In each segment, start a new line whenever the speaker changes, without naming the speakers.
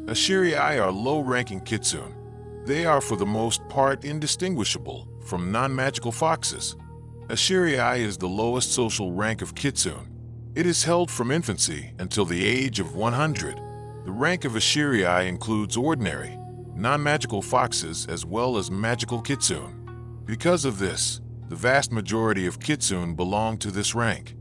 Ashirei are low-ranking kitsune. They are for the most part indistinguishable from non-magical foxes. Ashirei is the lowest social rank of kitsune. It is held from infancy until the age of 100. The rank of Ashirei includes ordinary, non-magical foxes as well as magical kitsune. Because of this, the vast majority of kitsune belong to this rank.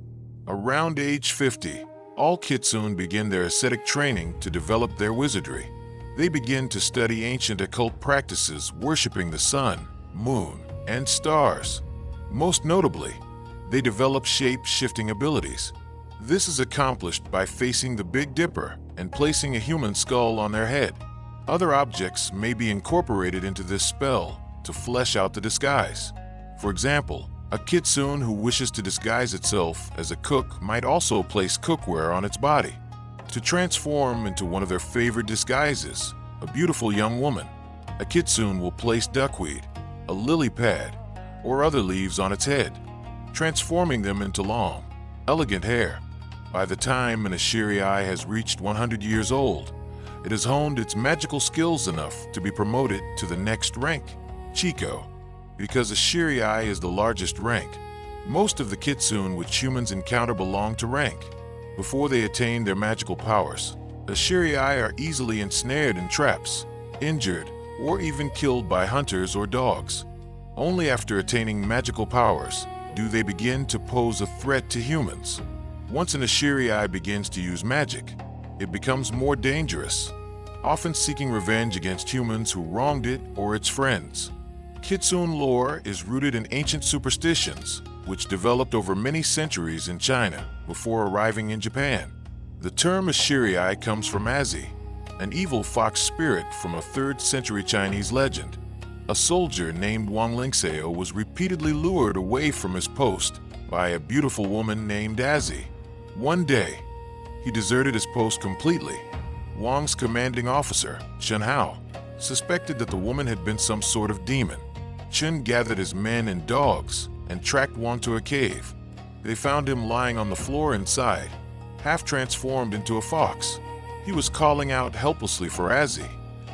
Around age 50, all kitsune begin their ascetic training to develop their wizardry. They begin to study ancient occult practices worshiping the sun, moon, and stars. Most notably, they develop shape-shifting abilities. This is accomplished by facing the Big Dipper and placing a human skull on their head. Other objects may be incorporated into this spell to flesh out the disguise. For example, a kitsune who wishes to disguise itself as a cook might also place cookware on its body. To transform into one of their favorite disguises, a beautiful young woman, a kitsune will place duckweed, a lily pad, or other leaves on its head, transforming them into long, elegant hair. By the time an Ashirei has reached 100 years old, it has honed its magical skills enough to be promoted to the next rank, Chico. Because Ashirei is the largest rank, most of the kitsune which humans encounter belong to rank. Before they attain their magical powers, Ashirei are easily ensnared in traps, injured, or even killed by hunters or dogs. Only after attaining magical powers do they begin to pose a threat to humans. Once an Ashirei begins to use magic, it becomes more dangerous, often seeking revenge against humans who wronged it or its friends. Kitsune lore is rooted in ancient superstitions, which developed over many centuries in China before arriving in Japan. The term Ashirei comes from Azi, an evil fox spirit from a 3rd century Chinese legend. A soldier named Wang Lingseo was repeatedly lured away from his post by a beautiful woman named Azi. One day, he deserted his post completely. Wang's commanding officer, Chen Hao, suspected that the woman had been some sort of demon. Chen gathered his men and dogs and tracked Wang to a cave. They found him lying on the floor inside, half transformed into a fox. He was calling out helplessly for Azi.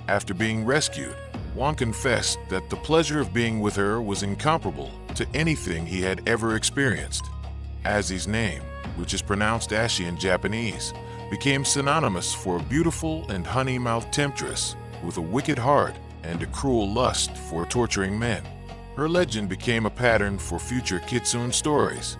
After being rescued, Wang confessed that the pleasure of being with her was incomparable to anything he had ever experienced. Azi's name, which is pronounced Ashi in Japanese, became synonymous for a beautiful and honey-mouthed temptress with a wicked heart and a cruel lust for torturing men. Her legend became a pattern for future kitsune stories.